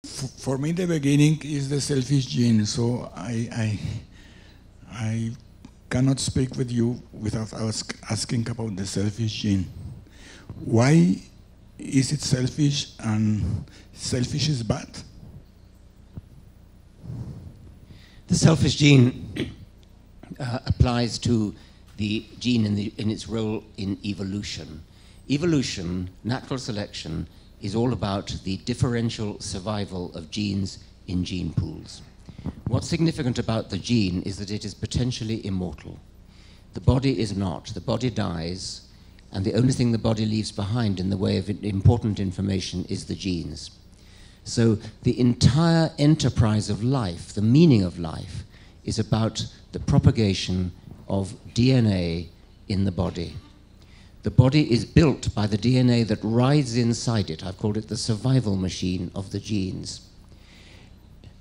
For me, the beginning is the selfish gene, so I cannot speak with you without asking about the selfish gene. Why is it selfish, and selfish is bad? The selfish gene applies to the gene in its role in evolution. Evolution, natural selection, is all about the differential survival of genes in gene pools. What's significant about the gene is that it is potentially immortal. The body is not. The body dies, and the only thing the body leaves behind in the way of important information is the genes. So the entire enterprise of life, the meaning of life, is about the propagation of DNA in the body. The body is built by the DNA that rides inside it. I've called it the survival machine of the genes.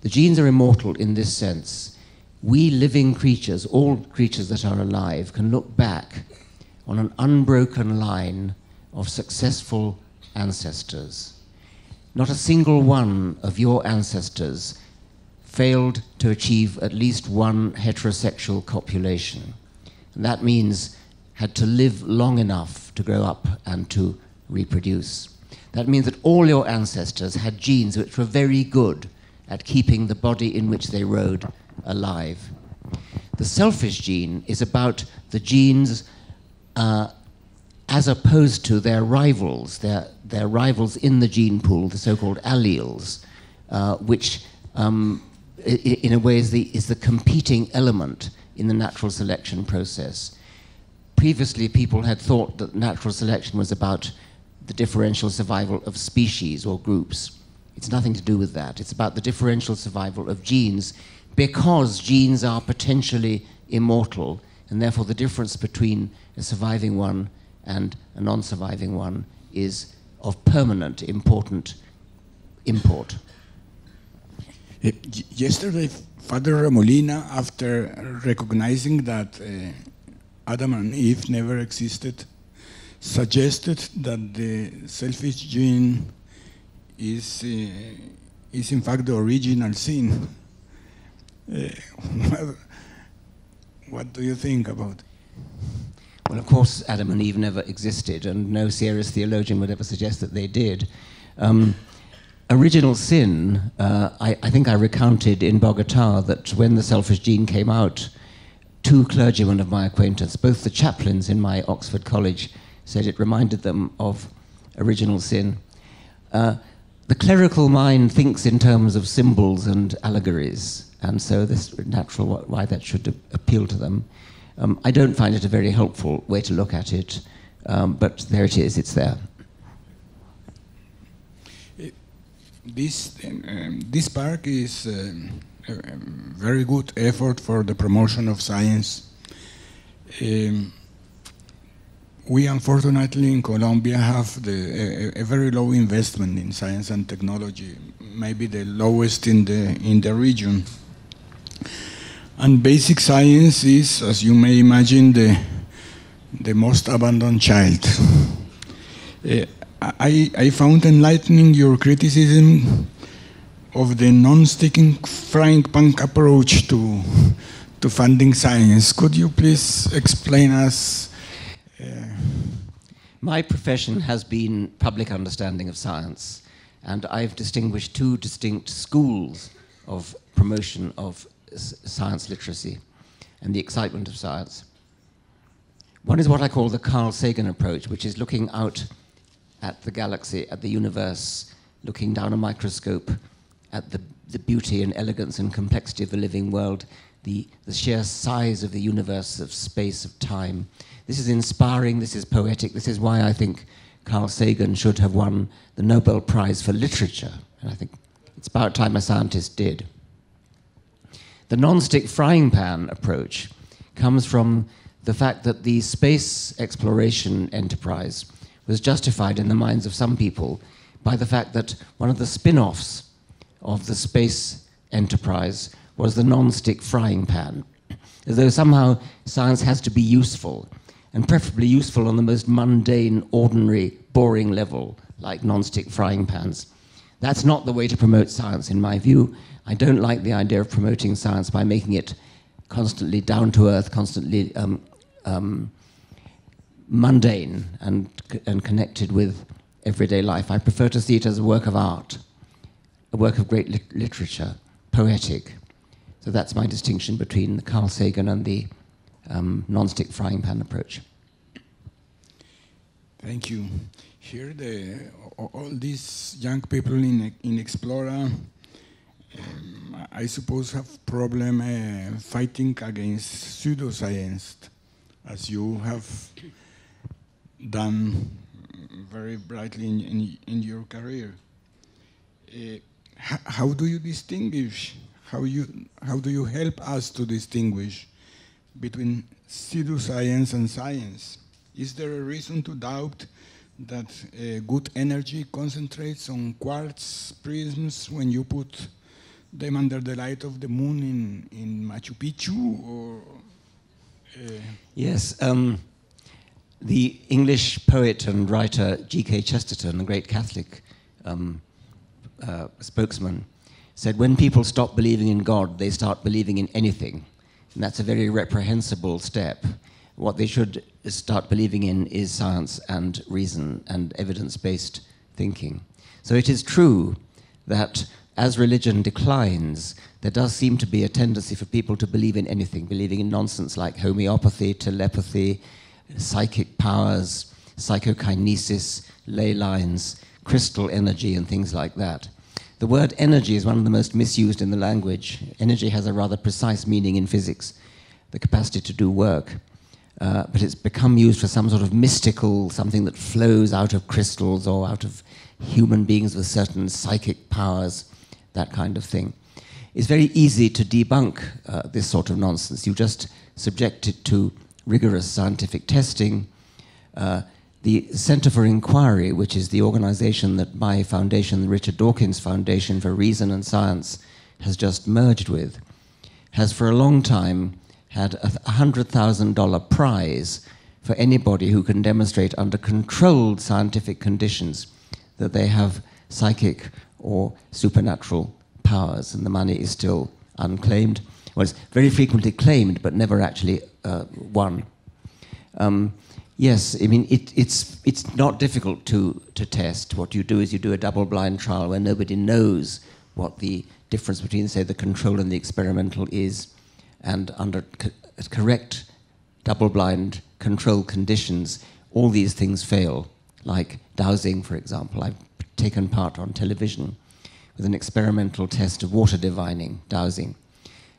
The genes are immortal in this sense. We living creatures, all creatures that are alive, can look back on an unbroken line of successful ancestors. Not a single one of your ancestors failed to achieve at least one heterosexual copulation. And that means had to live long enough to grow up and to reproduce. That means that all your ancestors had genes which were very good at keeping the body in which they rode alive. The selfish gene is about the genes as opposed to their rivals, their rivals in the gene pool, the so-called alleles, which in a way is the competing element in the natural selection process. Previously, people had thought that natural selection was about the differential survival of species or groups. It's nothing to do with that. It's about the differential survival of genes, because genes are potentially immortal, and therefore the difference between a surviving one and a non-surviving one is of permanent, important import. Yesterday, Father Remolina, after recognizing that Adam and Eve never existed, suggested that the selfish gene is in fact the original sin. What do you think about it? Well, of course, Adam and Eve never existed, and no serious theologian would ever suggest that they did. Original sin, I think I recounted in Bogota that when the selfish gene came out, two clergymen of my acquaintance, both the chaplains in my Oxford college, said it reminded them of original sin. The clerical mind thinks in terms of symbols and allegories, and so this is natural why that should appeal to them. I don't find it a very helpful way to look at it, but there it is, it's there. This park is a very good effort for the promotion of science. We unfortunately in Colombia have a very low investment in science and technology, maybe the lowest in the region. And basic science is, as you may imagine, the most abandoned child. I found enlightening your criticism of the non-sticking frying pan approach to funding science. Could you please explain us? My profession has been public understanding of science, and I've distinguished two distinct schools of promotion of science literacy and the excitement of science. One is what I call the Carl Sagan approach, which is looking out at the galaxy, at the universe, looking down a microscope at the beauty and elegance and complexity of the living world, the sheer size of the universe, of space, of time. This is inspiring, this is poetic, this is why I think Carl Sagan should have won the Nobel Prize for Literature, and I think it's about time a scientist did. The non-stick frying pan approach comes from the fact that the space exploration enterprise was justified in the minds of some people by the fact that one of the spin-offs of the space enterprise was the non-stick frying pan, as though somehow science has to be useful, and preferably useful on the most mundane, ordinary, boring level, like non-stick frying pans. That's not the way to promote science, in my view. I don't like the idea of promoting science by making it constantly down to earth, constantly mundane and connected with everyday life. I prefer to see it as a work of art, a work of great literature, poetic. So that's my distinction between the Carl Sagan and the non-stick frying pan approach. Thank you. Here, all these young people in Explora, I suppose, have problem fighting against pseudoscience, as you have done very brightly in your career. How do you distinguish? How do you help us to distinguish between pseudoscience and science? Is there a reason to doubt that good energy concentrates on quartz prisms when you put them under the light of the moon in Machu Picchu? Or, yes, the English poet and writer G.K. Chesterton, a great Catholic spokesman, said when people stop believing in God, they start believing in anything. And that's a very reprehensible step. What they should start believing in is science and reason and evidence-based thinking. So it is true that as religion declines, there does seem to be a tendency for people to believe in anything, believing in nonsense like homeopathy, telepathy, psychic powers, psychokinesis, ley lines, crystal energy, and things like that. The word energy is one of the most misused in the language. Energy has a rather precise meaning in physics, the capacity to do work. But it's become used for some sort of mystical, something that flows out of crystals or out of human beings with certain psychic powers, that kind of thing. It's very easy to debunk this sort of nonsense. You just subject it to rigorous scientific testing. The Center for Inquiry, which is the organization that my foundation, the Richard Dawkins Foundation for Reason and Science, has just merged with, has for a long time had a $100,000 prize for anybody who can demonstrate under controlled scientific conditions that they have psychic or supernatural powers, and the money is still unclaimed. Well, it's very frequently claimed, but never actually won. Yes, I mean, it's not difficult to test. What you do is you do a double-blind trial where nobody knows what the difference between, say, the control and the experimental is, and under correct double-blind control conditions, all these things fail, like dowsing, for example. I've taken part on television with an experimental test of water divining, dowsing.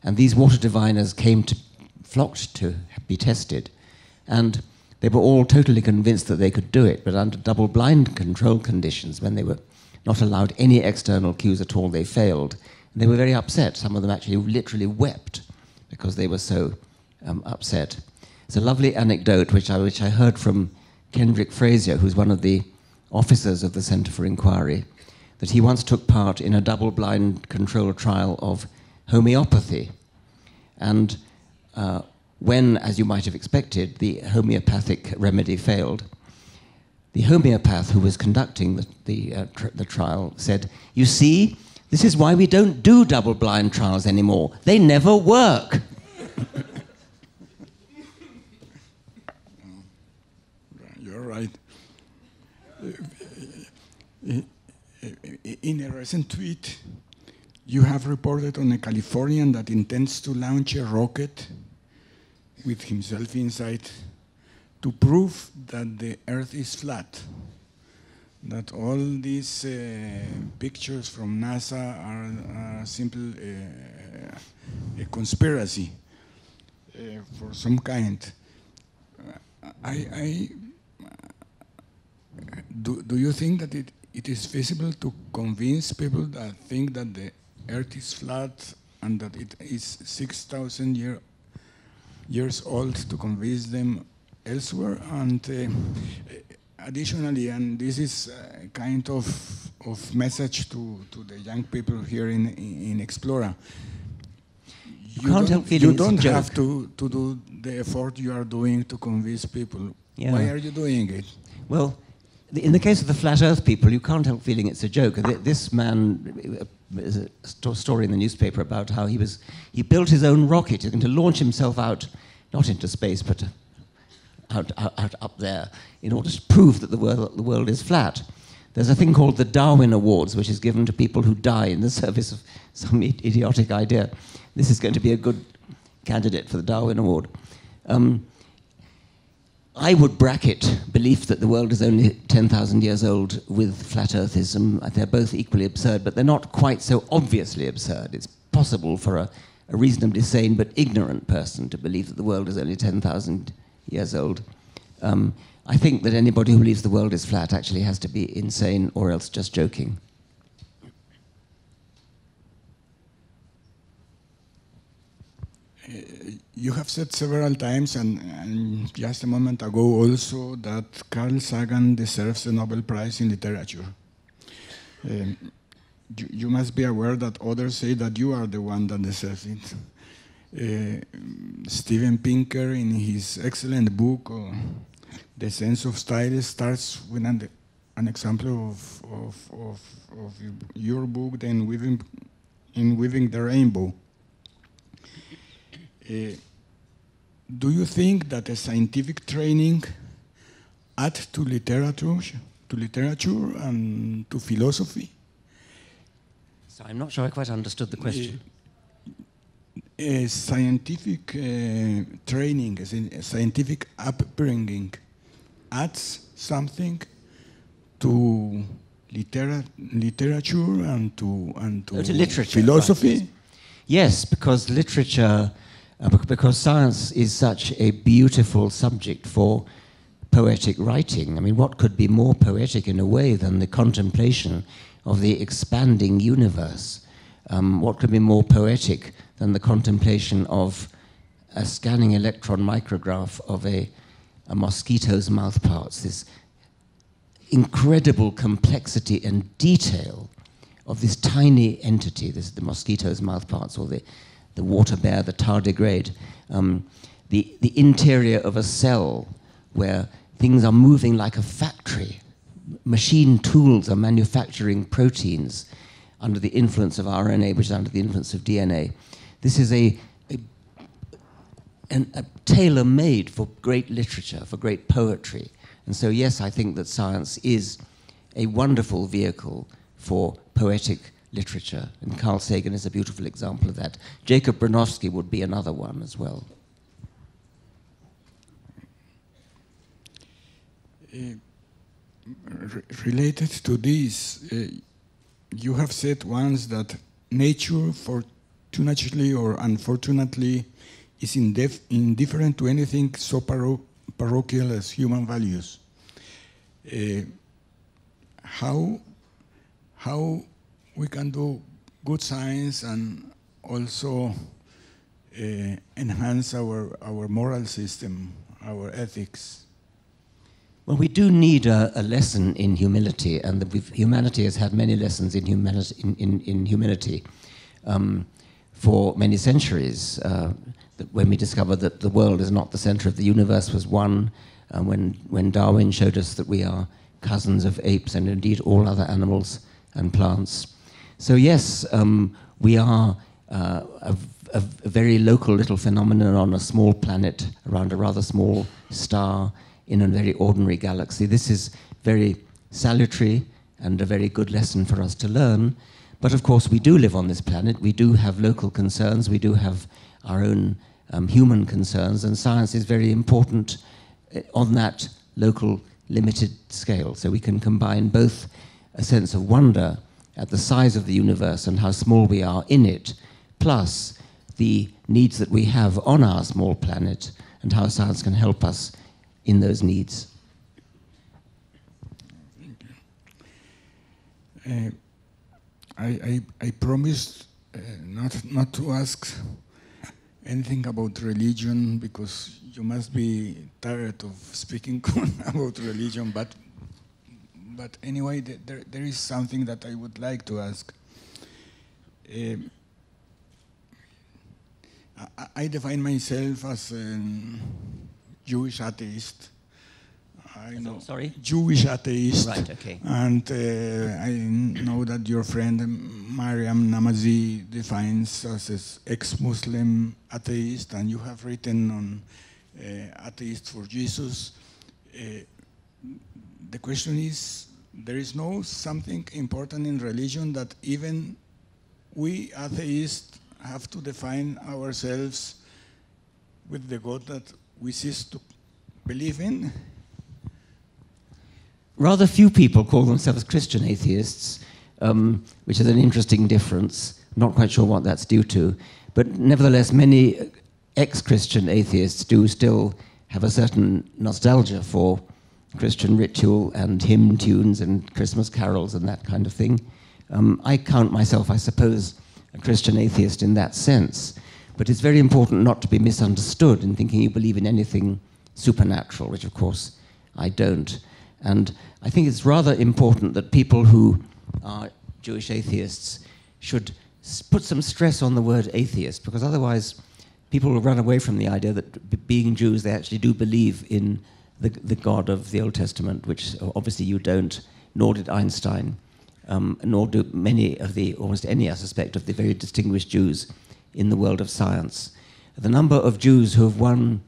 And these water diviners flocked to be tested, and they were all totally convinced that they could do it, but under double-blind control conditions, when they were not allowed any external cues at all, they failed. And they were very upset. Some of them actually literally wept because they were so upset. It's a lovely anecdote which I heard from Kendrick Frazier, who's one of the officers of the Center for Inquiry, that he once took part in a double-blind control trial of homeopathy. And when, as you might have expected, the homeopathic remedy failed, the homeopath who was conducting the trial said, "You see, this is why we don't do double-blind trials anymore. They never work." You're right. In a recent tweet, you have reported on a Californian that intends to launch a rocket with himself inside to prove that the Earth is flat, that all these pictures from NASA are simply a conspiracy for some kind. Do you think that it is feasible to convince people that think that the Earth is flat and that it is 6,000 years old, to convince them elsewhere? And additionally, and this is a kind of message to the young people here in Explora, you don't have to do the effort you are doing to convince people. Yeah. Why are you doing it? Well, in the case of the flat Earth people, you can't help feeling it's a joke. This man, there's a story in the newspaper about how he built his own rocket to launch himself out, not into space, but out up there, in order to prove that the world is flat. There's a thing called the Darwin Awards, which is given to people who die in the service of some idiotic idea. This is going to be a good candidate for the Darwin Award. I would bracket belief that the world is only 10,000 years old with flat earthism. They're both equally absurd, but they're not quite so obviously absurd. It's possible for a reasonably sane but ignorant person to believe that the world is only 10,000 years old. I think that anybody who believes the world is flat actually has to be insane or else just joking. You have said several times, and just a moment ago also, that Carl Sagan deserves a Nobel Prize in Literature. You must be aware that others say that you are the one that deserves it. Steven Pinker, in his excellent book, The Sense of Style, starts with an example of your book, then Weaving the Rainbow. Do you think that a scientific training adds to literature and to philosophy? So I'm not sure I quite understood the question. A scientific training, a scientific upbringing, adds something to literature and to literature, philosophy. Right. Yes, because literature, because science is such a beautiful subject for poetic writing. I mean, what could be more poetic in a way than the contemplation of the expanding universe? What could be more poetic than the contemplation of a scanning electron micrograph of a mosquito's mouthparts, this incredible complexity and detail of this tiny entity, the mosquito's mouthparts, or the water bear, the tardigrade, the interior of a cell where things are moving like a factory. Machine tools are manufacturing proteins under the influence of RNA, which is under the influence of DNA. This is a tailor-made for great literature, for great poetry. And so, yes, I think that science is a wonderful vehicle for poetic literature, and Carl Sagan is a beautiful example of that. Jacob Bronowski would be another one as well. Related to this, you have said once that nature, fortunately or unfortunately, is indifferent to anything so parochial as human values. How we can do good science and also enhance our moral system, our ethics? Well, we do need a lesson in humility, and humanity has had many lessons in humility for many centuries. When we discovered that the world is not the center of the universe was one, when Darwin showed us that we are cousins of apes and indeed all other animals and plants. So yes, we are a very local little phenomenon on a small planet around a rather small star in a very ordinary galaxy. This is very salutary and a very good lesson for us to learn. But of course, we do live on this planet. We do have local concerns. We do have our own human concerns, and science is very important on that local, limited scale. So we can combine both a sense of wonder at the size of the universe and how small we are in it, plus the needs that we have on our small planet and how science can help us in those needs. I promised not to ask anything about religion, because you must be tired of speaking about religion, but anyway, there is something that I would like to ask. I define myself as a Jewish atheist. I know. Sorry? Jewish atheist. Right, okay. And I know that your friend Mariam Namazi defines us as ex-Muslim atheist, and you have written on atheist for Jesus. The question is, there is no something important in religion that even we atheists have to define ourselves with the God that we cease to believe in? Rather few people call themselves Christian atheists, which is an interesting difference. Not quite sure what that's due to. But nevertheless, many ex-Christian atheists do still have a certain nostalgia for Christian ritual and hymn tunes and Christmas carols and that kind of thing. I count myself, I suppose, a Christian atheist in that sense. But it's very important not to be misunderstood in thinking you believe in anything supernatural, which of course I don't. And I think it's rather important that people who are Jewish atheists should put some stress on the word atheist, because otherwise people will run away from the idea that being Jews, they actually do believe in the God of the Old Testament, which obviously you don't, nor did Einstein, nor do many of almost any, I suspect, of the very distinguished Jews in the world of science. The number of Jews who have won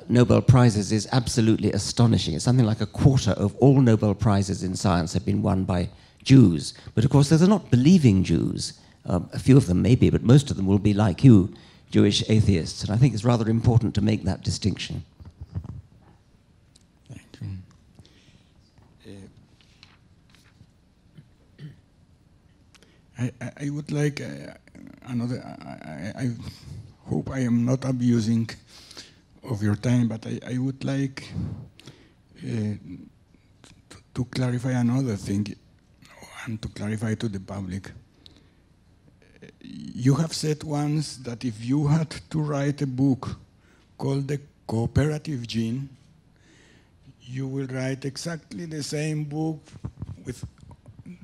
Nobel Prizes is absolutely astonishing. It's something like a quarter of all Nobel Prizes in science have been won by Jews. But of course, those are not believing Jews. A few of them maybe, but most of them will be like you, Jewish atheists. And I think it's rather important to make that distinction. Thank you. I would like another. I hope I am not abusing of your time, but I would like to clarify another thing and to clarify to the public. You have said once that if you had to write a book called the Co-Operative Gene, you will write exactly the same book with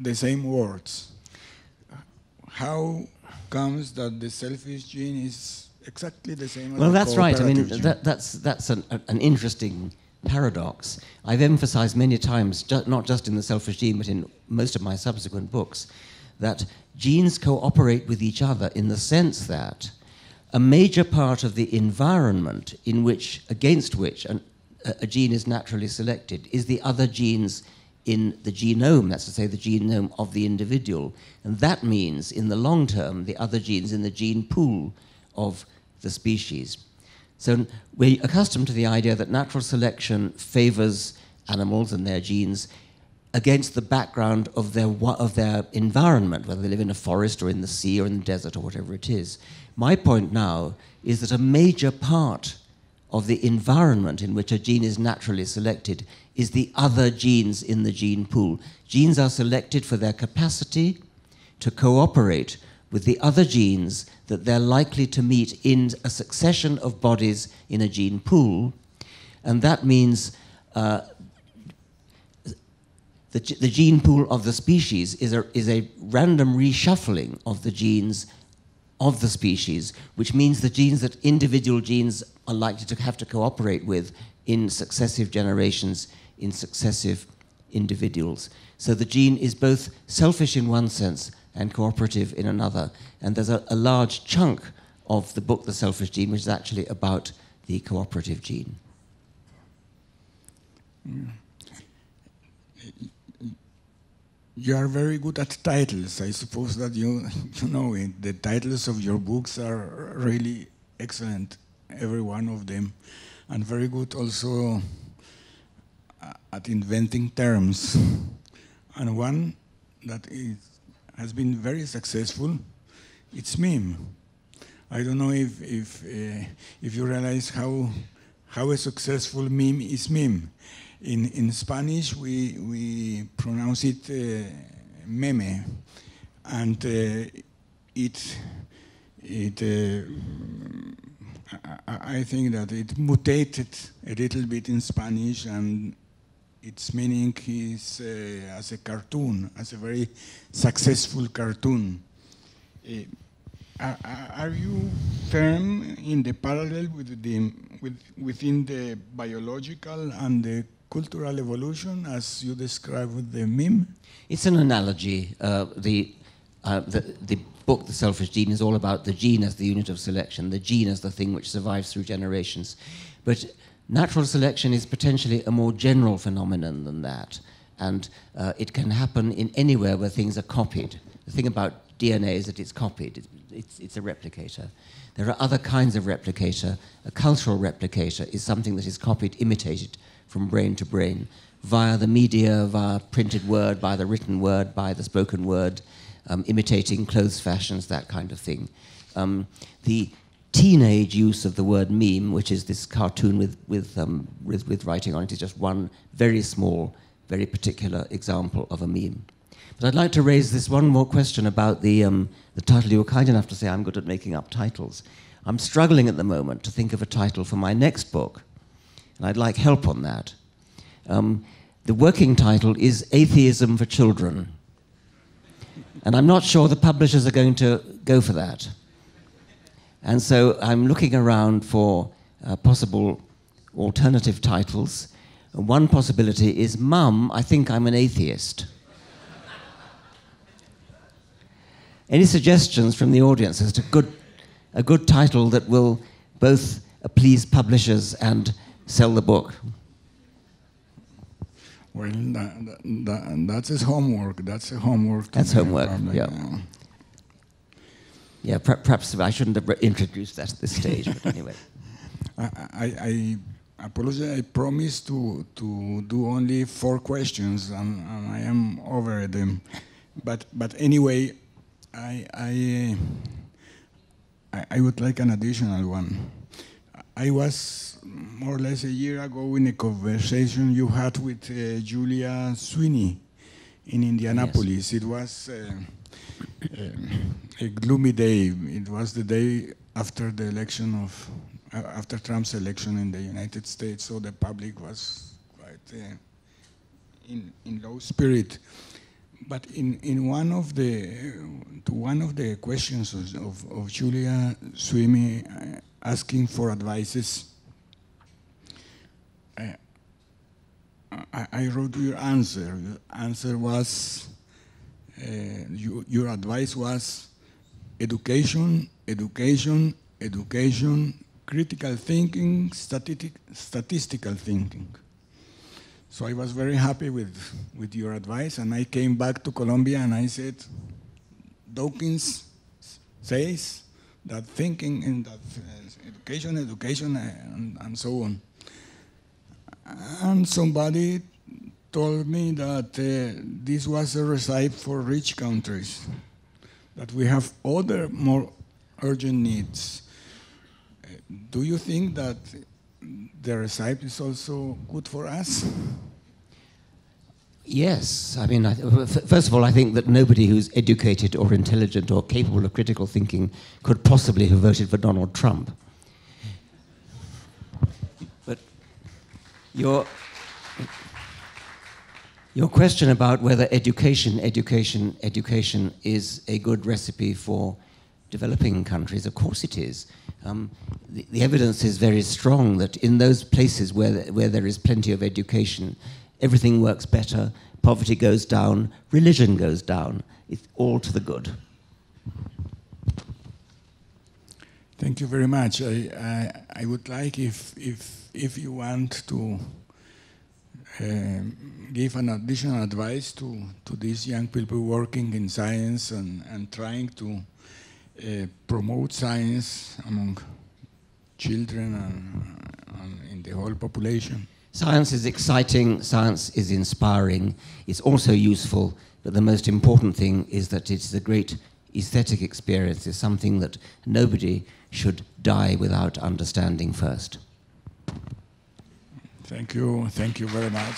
the same words. How comes that the selfish gene is exactly the same as well, the that's right. I mean, gene? that's an interesting paradox. I've emphasized many times, not just in The Selfish Gene, but in most of my subsequent books, that genes cooperate with each other in the sense that a major part of the environment against which a gene is naturally selected is the other genes in the genome, that's to say the genome of the individual. And that means, in the long term, the other genes in the gene pool of the species. So we're accustomed to the idea that natural selection favors animals and their genes against the background of their environment, whether they live in a forest or in the sea or in the desert or whatever it is. My point now is that a major part of the environment in which a gene is naturally selected is the other genes in the gene pool. Genes are selected for their capacity to cooperate with the other genes that they're likely to meet in a succession of bodies in a gene pool, and that means the gene pool of the species is a random reshuffling of the genes of the species, which means the genes that individual genes are likely to have to cooperate with in successive generations, in successive individuals. So the gene is both selfish in one sense and cooperative in another. And there's a large chunk of the book, The Selfish Gene, which is actually about the cooperative gene. You are very good at titles. I suppose that you know it. The titles of your books are really excellent, every one of them, and very good also at inventing terms. And one that has been very successful, it's meme. I don't know if you realize how a successful meme is meme. In Spanish, we pronounce it meme, and I think that it mutated a little bit in Spanish, and its meaning is as a cartoon, as a very successful cartoon. Are you firm in the parallel within the biological and the cultural evolution as you described with the meme? It's an analogy. The book, The Selfish Gene, is all about the gene as the unit of selection, the gene as the thing which survives through generations. But natural selection is potentially a more general phenomenon than that. And it can happen in anywhere where things are copied. The thing about DNA is that it's copied. It's a replicator. There are other kinds of replicator. A cultural replicator is something that is copied, imitated from brain to brain, via the media, via printed word, by the written word, by the spoken word, imitating clothes fashions, that kind of thing. The teenage use of the word meme, which is this cartoon with writing on it, is just one very small, very particular example of a meme. But I'd like to raise this one more question about the title. You were kind enough to say I'm good at making up titles. I'm struggling at the moment to think of a title for my next book, and I'd like help on that. The working title is Atheism for Children, and I'm not sure the publishers are going to go for that. And so I'm looking around for possible alternative titles. One possibility is Mum, I Think I'm an Atheist. Any suggestions from the audience as to a good title that will both please publishers and sell the book? Well, that's his homework. That's a homework. That's homework, yeah. Yeah, perhaps I shouldn't have introduced that at this stage, but anyway. I apologize. I promised to do only 4 questions, and I am over them. But anyway, I would like an additional one. I was more or less a year ago in a conversation you had with Julia Sweeney in Indianapolis. Yes. It was a gloomy day. It was the day after the election after Trump's election in the United States, so the public was quite in low spirit. But in one of the questions of Julia Sweeney asking for advices, I wrote your answer. Your answer was, your advice was education, education, education, critical thinking, statistical thinking. So I was very happy with your advice, and I came back to Colombia and I said, Dawkins says that thinking and that education, and so on. And somebody told me that this was a recipe for rich countries, that we have other more urgent needs. Do you think that the recipe is also good for us? Yes. I mean, first of all, I think that nobody who's educated or intelligent or capable of critical thinking could possibly have voted for Donald Trump. But your question about whether education is a good recipe for developing countries, of course it is. The evidence is very strong that in those places where there is plenty of education, everything works better, poverty goes down, religion goes down. It's all to the good. Thank you very much. I would like if you want to give an additional advice to these young people working in science and trying to promote science among children and in the whole population. Science is exciting, science is inspiring, it's also useful, but the most important thing is that it's a great aesthetic experience. It's something that nobody should die without understanding first. Thank you very much.